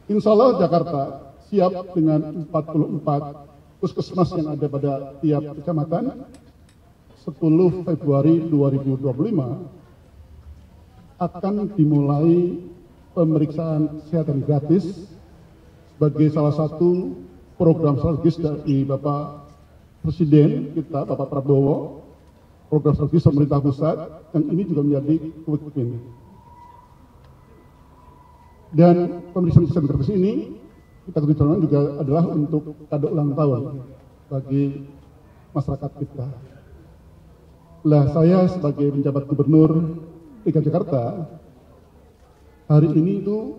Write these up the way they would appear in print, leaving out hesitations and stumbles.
Insya Allah Jakarta siap dengan 44 puskesmas yang ada pada tiap kecamatan. 10 Februari 2025 akan dimulai pemeriksaan kesehatan gratis sebagai salah satu program strategis dari Bapak Presiden kita, Bapak Prabowo, program strategis pemerintah pusat, yang ini juga menjadi quick win. Dan pemeriksaan kesehatan gratis ini kita ketahui juga adalah untuk kado ulang tahun bagi masyarakat kita. Lah, saya sebagai penjabat gubernur DKI Jakarta hari ini itu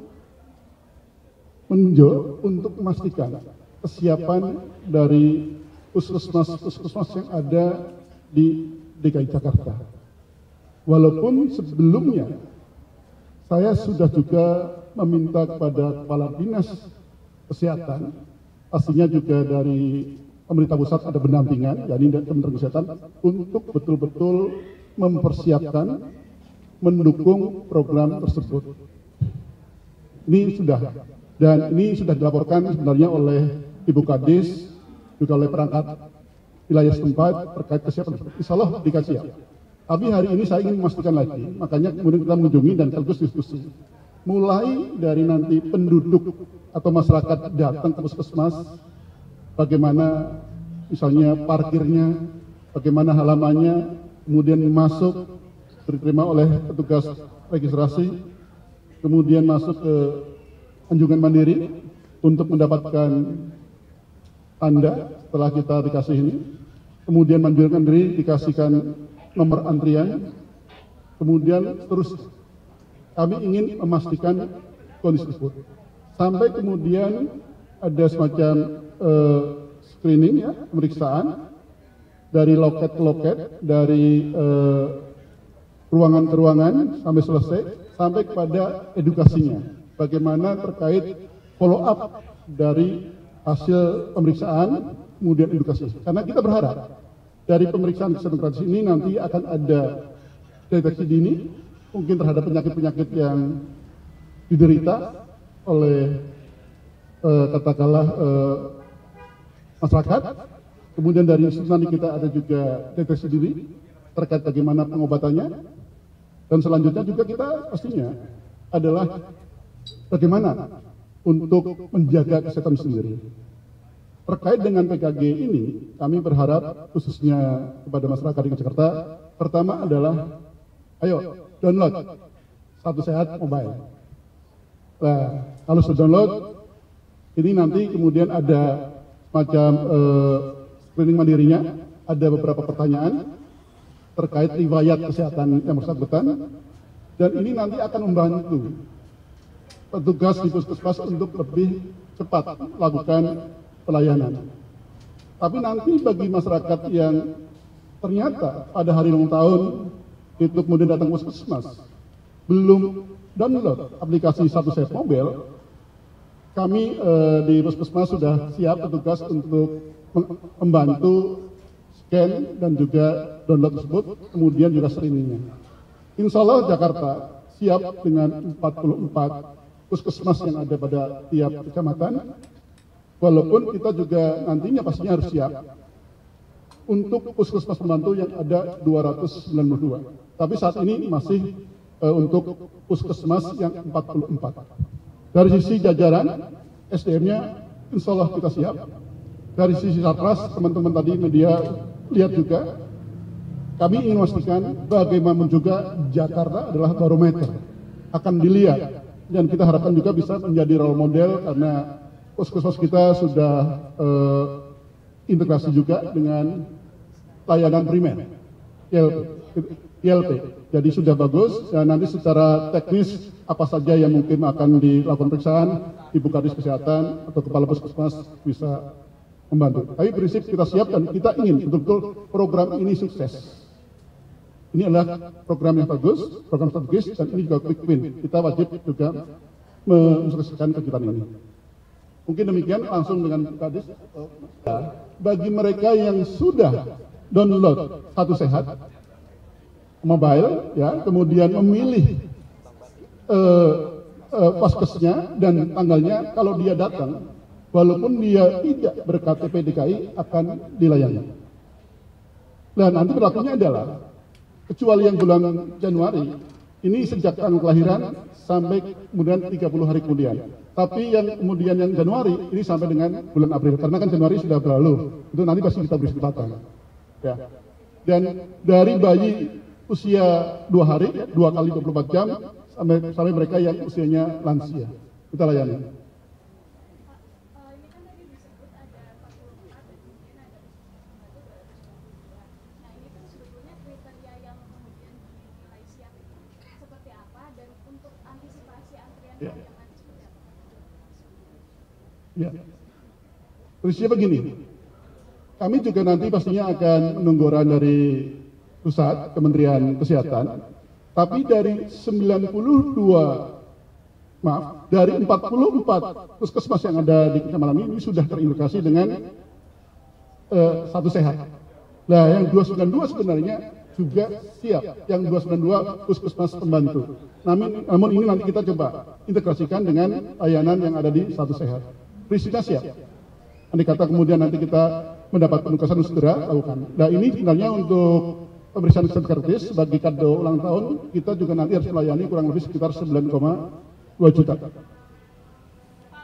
meninjau untuk memastikan kesiapan dari puskesmas yang ada di DKI Jakarta. Walaupun sebelumnya saya sudah juga meminta kepada Kepala Dinas Kesehatan, pastinya juga dari pemerintah pusat ada pendampingan, yakni dari Kementerian Kesehatan, untuk betul-betul mempersiapkan, mendukung program tersebut. Ini sudah, dan ini sudah dilaporkan sebenarnya oleh Ibu Kadis, juga oleh perangkat wilayah setempat terkait kesiapan. Insya Allah dikasih siap. Tapi hari ini saya ingin memastikan lagi, makanya kemudian kita mengunjungi dan sekaligus diskusi. Mulai dari nanti penduduk atau masyarakat datang ke puskesmas, bagaimana misalnya parkirnya, bagaimana halamannya, kemudian masuk, diterima oleh petugas registrasi, kemudian masuk ke anjungan mandiri untuk mendapatkan tanda setelah kita dikasih ini, kemudian anjungan mandiri dikasihkan nomor antrian, kemudian terus kami ingin memastikan kondisi tersebut. Sampai kemudian ada semacam screening, ya, pemeriksaan dari loket ke loket, dari ruangan ke ruangan sampai selesai, sampai kepada edukasinya. Bagaimana terkait follow up dari hasil pemeriksaan, kemudian edukasi. Karena kita berharap dari pemeriksaan kesehatan gratis ini nanti akan ada deteksi dini, mungkin terhadap penyakit-penyakit yang diderita oleh katakanlah masyarakat. Kemudian dari situ nanti kita ada juga deteksi diri terkait bagaimana pengobatannya, dan selanjutnya juga kita pastinya adalah bagaimana untuk menjaga kesehatan sendiri. Terkait dengan PKG ini, kami berharap khususnya kepada masyarakat di Jakarta, pertama adalah ayo download Satu Sehat Mobile. Nah, kalau sudah download, ini nanti kemudian ada macam screening mandirinya, ada beberapa pertanyaan terkait riwayat kesehatan yang bersangkutan, dan ini nanti akan membantu petugas di puskesmas untuk lebih cepat melakukan pelayanan. Tapi nanti bagi masyarakat yang ternyata pada hari ulang tahun itu kemudian datang ke puskesmas, belum download aplikasi Satu Sehat Mobile, kami di puskesmas sudah siap petugas untuk membantu scan dan juga download tersebut, kemudian juga screeningnya. Insya Allah Jakarta siap dengan 44 puskesmas yang ada pada tiap kecamatan, walaupun kita juga nantinya pastinya harus siap untuk puskesmas pembantu yang ada 292. Tapi saat ini masih untuk puskesmas yang 44. Dari sisi jajaran SDM-nya insya Allah kita siap. Dari sisi Satras, teman-teman tadi media lihat juga, kami ingin memastikan bagaimana juga Jakarta adalah barometer, akan dilihat, dan kita harapkan juga bisa menjadi role model karena puskesmas kita sudah integrasi juga dengan layanan primer ILP. Jadi sudah bagus, dan nanti secara teknis apa saja yang mungkin akan dilakukan pemeriksaan, Ibu Kadis Kesehatan atau Kepala Puskesmas bisa membantu. Tapi prinsip kita siap dan kita ingin betul-betul program ini sukses. Ini adalah program yang bagus, program strategis, dan ini juga quick win. Kita wajib juga mensukseskan kegiatan ini. Mungkin demikian, langsung dengan Kadis. Bagi mereka yang sudah download Satu Sehat Mobile, ya, kemudian memilih Vaskesnya dan tanggalnya, kalau dia datang, walaupun dia tidak ber-KTP DKI akan dilayani. Dan nanti berlakunya adalah, kecuali yang bulan Januari, ini sejak tanggal kelahiran sampai kemudian 30 hari kemudian. Tapi yang kemudian yang Januari, ini sampai dengan bulan April. Karena kan Januari sudah berlalu, itu nanti pasti kita beri kesempatan. Ya. Dan dari bayi usia 2 hari, 2 kali 24 jam, sampai mereka yang usianya lansia. Kita layani. Ya. Terusnya begini, kami juga nanti pastinya akan menunggu arahan dari pusat Kementerian Kesehatan, tapi dari 44 puskesmas yang ada di kecamatan ini sudah terindikasi dengan satu sehat. Nah, yang 292 sebenarnya juga siap, yang 292 puskesmas pembantu. Namun ini nanti kita coba integrasikan dengan layanan yang ada di satu sehat. Prinsipnya siap. Andai kata kemudian nanti kita mendapat penugasan segera lakukan. Nah, ini sebenarnya untuk pemeriksaan gratis sebagai kado ulang tahun, kita juga nanti harus melayani kurang lebih sekitar 9,2 juta.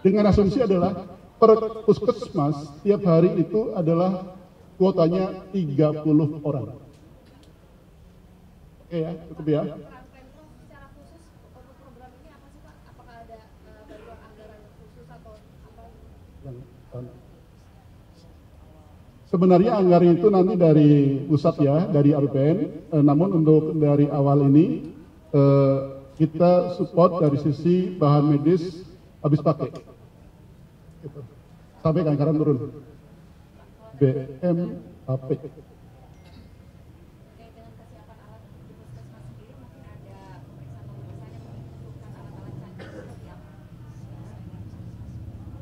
Dengan asumsi adalah per puskesmas tiap hari itu adalah kuotanya 30 orang. Oke ya, cukup ya. Sebenarnya anggaran itu nanti dari pusat ya, dari APBN, namun untuk dari awal ini kita support dari sisi bahan medis habis pakai. Sampai anggaran turun. BMAP.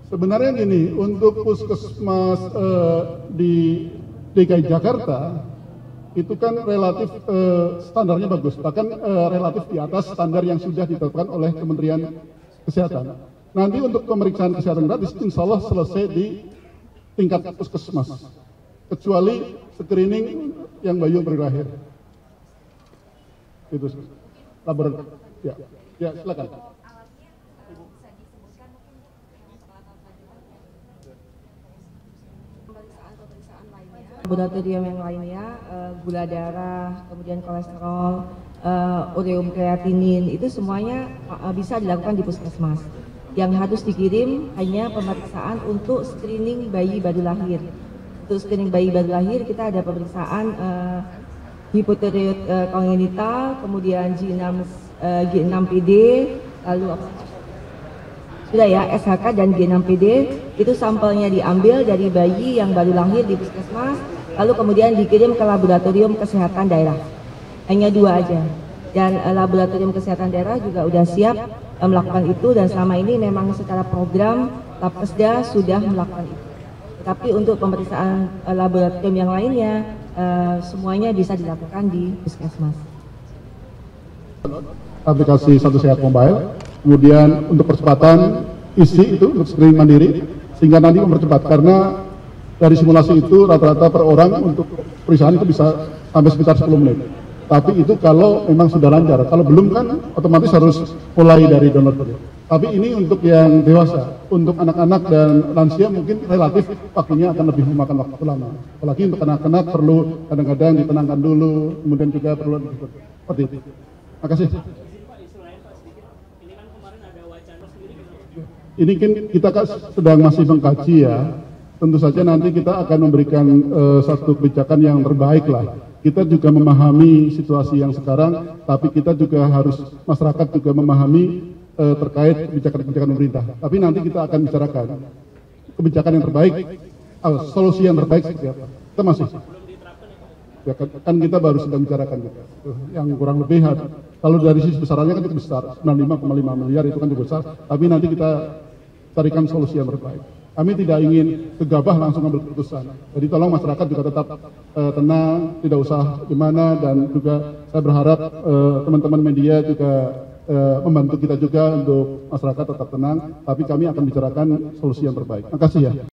Sebenarnya gini, untuk puskesmas di DKI Jakarta itu kan relatif standarnya bagus, bahkan relatif di atas standar yang sudah ditetapkan oleh Kementerian Kesehatan. Nanti untuk pemeriksaan kesehatan gratis, insya Allah selesai di tingkat puskesmas, kecuali screening yang bayi baru lahir. Itu laboratorium. Ya, silakan. Laboratorium yang lainnya, gula darah, kemudian kolesterol, ureum kreatinin, itu semuanya bisa dilakukan di puskesmas. Yang harus dikirim hanya pemeriksaan untuk screening bayi baru lahir. Untuk screening bayi baru lahir kita ada pemeriksaan hipotiroid kongenital, kemudian G6PD, lalu sudah ya, SHK dan G6PD, itu sampelnya diambil dari bayi yang baru lahir di puskesmas, lalu kemudian dikirim ke laboratorium kesehatan daerah. Hanya 2 aja. Dan laboratorium kesehatan daerah juga sudah siap melakukan itu, dan selama ini memang secara program Labkesda sudah melakukan itu. Tapi untuk pemeriksaan laboratorium yang lainnya, semuanya bisa dilakukan di puskesmas. Aplikasi Satu Sehat Mobile, kemudian untuk percepatan isi itu untuk screening mandiri, sehingga nanti mempercepat, karena dari simulasi itu rata-rata per orang untuk perusahaan itu bisa sampai sekitar 10 menit. Tapi itu kalau memang sudah lancar, kalau belum kan otomatis harus mulai dari download. Tapi ini untuk yang dewasa, untuk anak-anak dan lansia mungkin relatif waktunya akan lebih memakan waktu lama. Apalagi untuk anak-anak perlu kadang-kadang ditenangkan dulu, kemudian juga perlu seperti itu. Terima kasih. Ini kan kita sedang masih mengkaji ya. Tentu saja nanti kita akan memberikan satu kebijakan yang terbaik lah. Kita juga memahami situasi yang sekarang, tapi kita juga harus, masyarakat juga memahami terkait kebijakan-kebijakan pemerintah. Tapi nanti kita akan bicarakan kebijakan yang terbaik, solusi yang terbaik seperti apa. Kita masih. Ya, kan kita baru sedang bicarakan gitu. Yang kurang lebih, kalau dari sisi besarannya kan itu besar, 95,5 miliar itu kan cukup besar, tapi nanti kita carikan solusi yang terbaik. Kami tidak ingin gegabah langsung ambil keputusan. Jadi tolong masyarakat juga tetap tenang, tidak usah gimana, dan juga saya berharap teman-teman media juga membantu kita juga untuk masyarakat tetap tenang, tapi kami akan bicarakan solusi yang terbaik. Terima kasih ya.